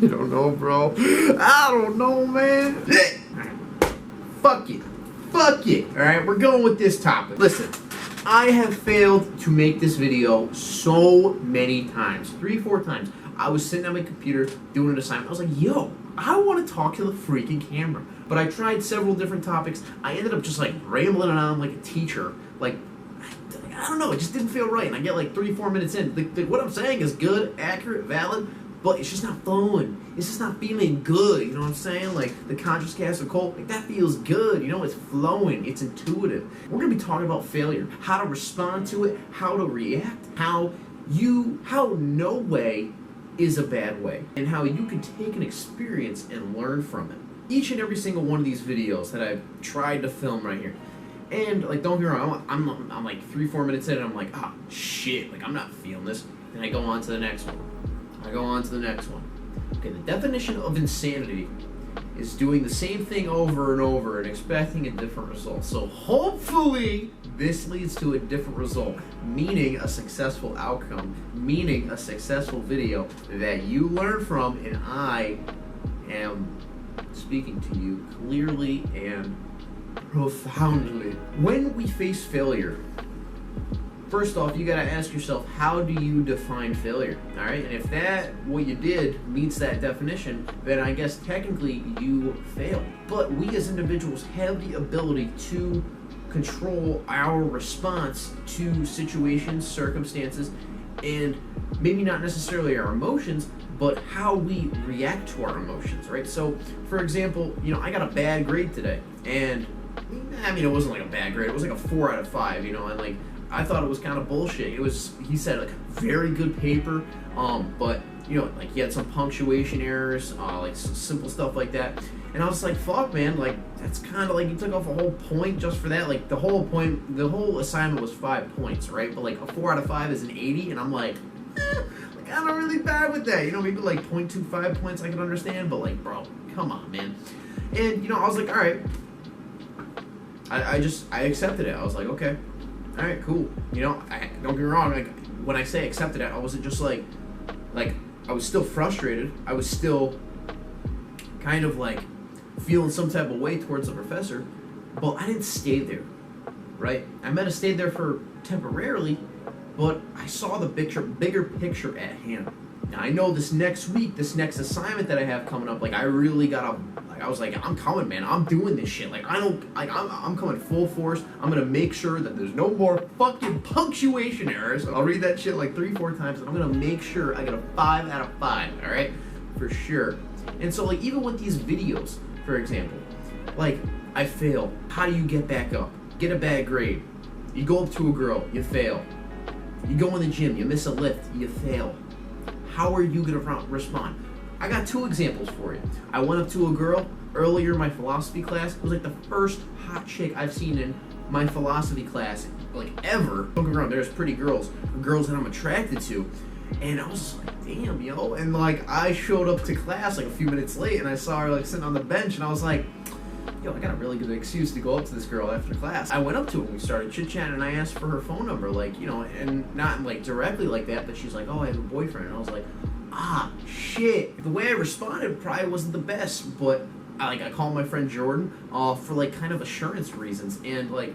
I don't know, bro. I don't know, man. Fuck it. Fuck it. Alright, we're going with this topic. Listen, I have failed to make this video so many times. 3-4 times. I was sitting at my computer doing an assignment. I was like, yo, I want to talk to the freaking camera. But I tried several different topics. I ended up just like rambling on like a teacher. Like, I don't know, it just didn't feel right. And I get like 3-4 minutes in. What I'm saying is good, accurate, valid, but it's just not flowing. It's just not feeling good. You know what I'm saying? Like the conscious cast of Cole, like that feels good. You know, it's flowing. It's intuitive. We're going to be talking about failure, how to respond to it, how to react, how no way is a bad way, and how you can take an experience and learn from it. Each and every single one of these videos that I've tried to film right here, and like don't get me wrong, I'm like 3-4 minutes in and I'm like, ah, shit, like I'm not feeling this. Then I go on to the next one. Okay, the definition of insanity is doing the same thing over and over and expecting a different result. So hopefully this leads to a different result, meaning a successful outcome, meaning a successful video that you learn from, and I am speaking to you clearly and profoundly. When we face failure, first off, you gotta ask yourself, how do you define failure? All right, and if what you did meets that definition, then I guess technically you failed. But we as individuals have the ability to control our response to situations, circumstances, and maybe not necessarily our emotions, but how we react to our emotions, right? So, for example, you know, I got a bad grade today, and I mean, it wasn't like a bad grade, it was like a 4 out of 5, you know, and like, I thought it was kind of bullshit. It was, he said, like, very good paper, but, you know, like, he had some punctuation errors, like, simple stuff like that, and I was like, fuck, man, like, that's kind of like, you took off a whole point just for that. Like, the whole assignment was 5 points, right? But, like, a 4 out of 5 is an 80, and I'm like, like, I'm not really bad with that, you know, maybe, like, 0.25 points I could understand, but, like, bro, come on, man. And, you know, I was like, all right, I accepted it. I was like, okay, all right, cool. You know, don't get me wrong, like, when I say accepted it, I wasn't just like, I was still frustrated. I was still kind of, like, feeling some type of way towards the professor, but I didn't stay there, right? I might have stayed there for temporarily, but I saw the bigger picture at hand. Now, I know this next week, this next assignment that I have coming up, like, I really gotta, like, I was like, I'm coming, man. I'm doing this shit. Like, I'm coming full force. I'm gonna make sure that there's no more fucking punctuation errors. I'll read that shit like 3-4 times, and I'm gonna make sure I get a 5 out of 5, all right? For sure. And so, like, even with these videos, for example, like, I fail. How do you get back up? Get a bad grade. You go up to a girl, you fail. You go in the gym, you miss a lift, you fail. How are you gonna respond? I got 2 examples for you. I went up to a girl earlier in my philosophy class. It was like the first hot chick I've seen in my philosophy class, like, ever. Don't get me wrong, there's pretty girls that I'm attracted to. And I was just like, damn, yo. And, like, I showed up to class, like, a few minutes late, and I saw her, like, sitting on the bench, and I was like, yo, I got a really good excuse to go up to this girl after class. I went up to her and we started chit-chatting, and I asked for her phone number, like, you know, and not, like, directly like that, but she's like, oh, I have a boyfriend. And I was like, ah, shit. The way I responded probably wasn't the best, but I called my friend Jordan for, like, kind of assurance reasons, and, like,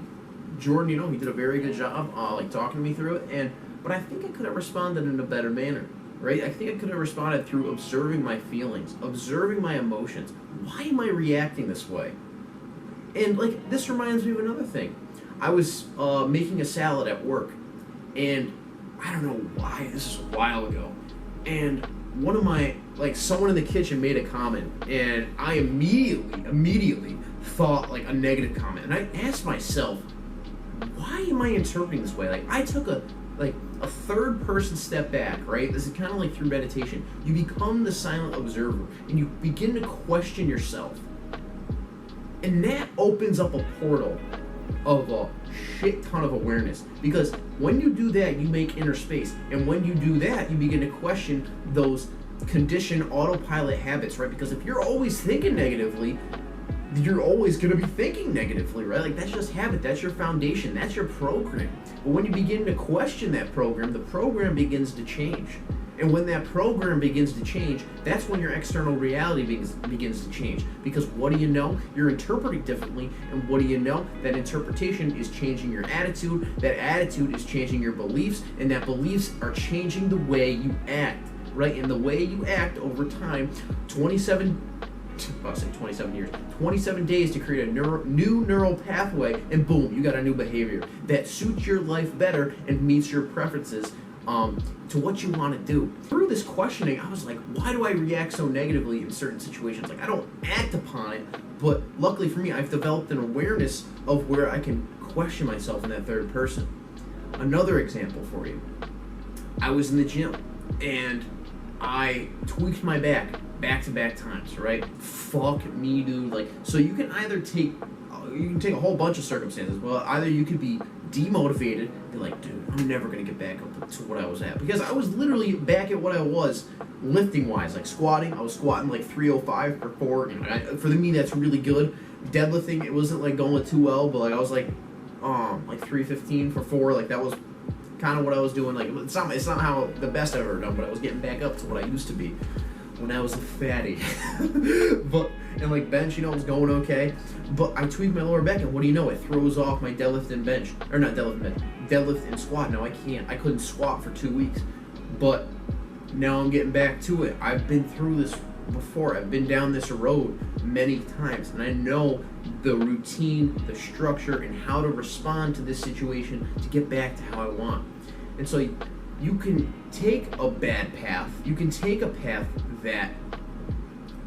Jordan, you know, he did a very good job, like, talking to me through it, but I think I could have responded in a better manner, right? I think I could have responded through observing my feelings, observing my emotions. Why am I reacting this way? And, like, this reminds me of another thing. I was making a salad at work, and I don't know why, this is a while ago, and someone in the kitchen made a comment, and I immediately thought, like, a negative comment, and I asked myself, why am I interpreting this way? Like, I took a third person step back, right? This is kind of like through meditation. You become the silent observer, and you begin to question yourself. And that opens up a portal of a shit ton of awareness. Because when you do that, you make inner space. And when you do that, you begin to question those conditioned autopilot habits, right? Because if you're always thinking negatively, you're always going to be thinking negatively, right? Like, that's just habit. That's your foundation. That's your program. But when you begin to question that program, the program begins to change. And when that program begins to change, that's when your external reality begins to change. Because what do you know? You're interpreting differently. And what do you know? That interpretation is changing your attitude. That attitude is changing your beliefs. And that beliefs are changing the way you act, right? And the way you act over time, 27 years, 27 days to create a new neural pathway, and boom, you got a new behavior that suits your life better and meets your preferences to what you want to do. Through this questioning, I was like, why do I react so negatively in certain situations? Like, I don't act upon it, but luckily for me, I've developed an awareness of where I can question myself in that third person. Another example for you. I was in the gym, and I tweaked my back-to-back times, right? Fuck me, dude. Like, so you can either take a whole bunch of circumstances. Well, either you could be demotivated, be like, dude, I'm never gonna get back up to what I was at, because I was literally back at what I was lifting wise, like squatting. I was squatting like 305 for 4. You know, for me, that's really good. Deadlifting, it wasn't like going too well, but like I was like 315 for 4. Like that was kind of what I was doing. Like it's not how the best I've ever done, but I was getting back up to what I used to be when I was a fatty. And like bench, it was going okay. But I tweaked my lower back, and what do you know? It throws off my deadlift and bench. Or not deadlift and bench. Deadlift and squat. Now I couldn't squat for 2 weeks. But now I'm getting back to it. I've been through this before. I've been down this road many times. And I know the routine, the structure, and how to respond to this situation to get back to how I want. And so you can take a bad path. You can take a path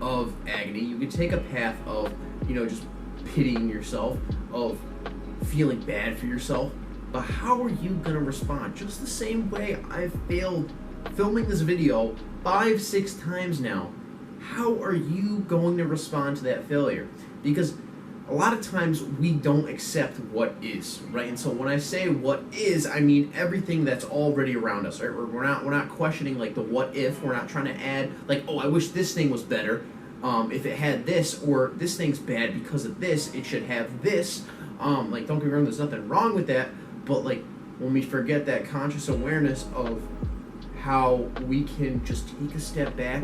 of agony. You can take a path of, just pitying yourself, of feeling bad for yourself. But how are you going to respond? Just the same way I've failed filming this video 5-6 times now. How are you going to respond to that failure? Because a lot of times we don't accept what is, right? And so when I say what is, I mean everything that's already around us, right? We're not questioning like the what if. We're not trying to add like, oh, I wish this thing was better. If it had this, or this thing's bad because of this, it should have this. Like, don't get me wrong, there's nothing wrong with that. But like when we forget that conscious awareness of how we can just take a step back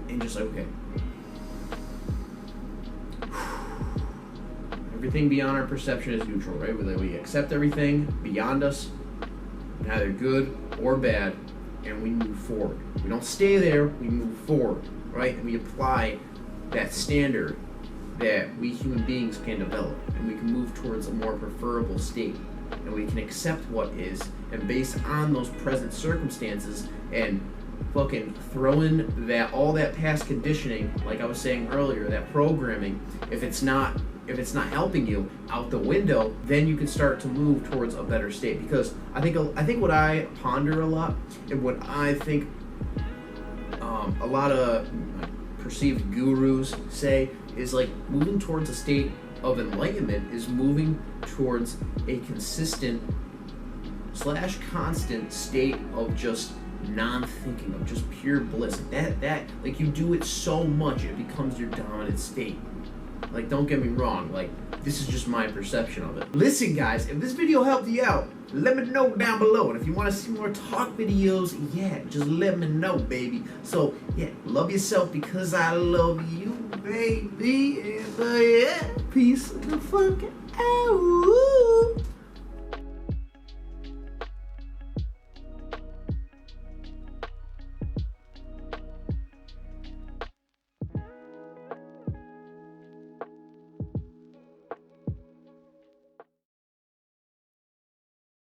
and just like, okay, everything beyond our perception is neutral, right? We accept everything beyond us, neither good or bad, and we move forward. We don't stay there, we move forward, right? And we apply that standard that we human beings can develop, and we can move towards a more preferable state. And we can accept what is, and based on those present circumstances, and fucking throwing all that past conditioning, like I was saying earlier, that programming, if it's not helping you, out the window, then you can start to move towards a better state. Because I think what I ponder a lot, and what I think a lot of perceived gurus say, is like moving towards a state of enlightenment is moving towards a consistent / constant state of just non-thinking, of just pure bliss. That like you do it so much it becomes your dominant state. Like, don't get me wrong, like, this is just my perception of it. Listen, guys, if this video helped you out, let me know down below. And if you want to see more talk videos, yeah, just let me know, baby. So, yeah, love yourself because I love you, baby. And, yeah, peace the fuck out.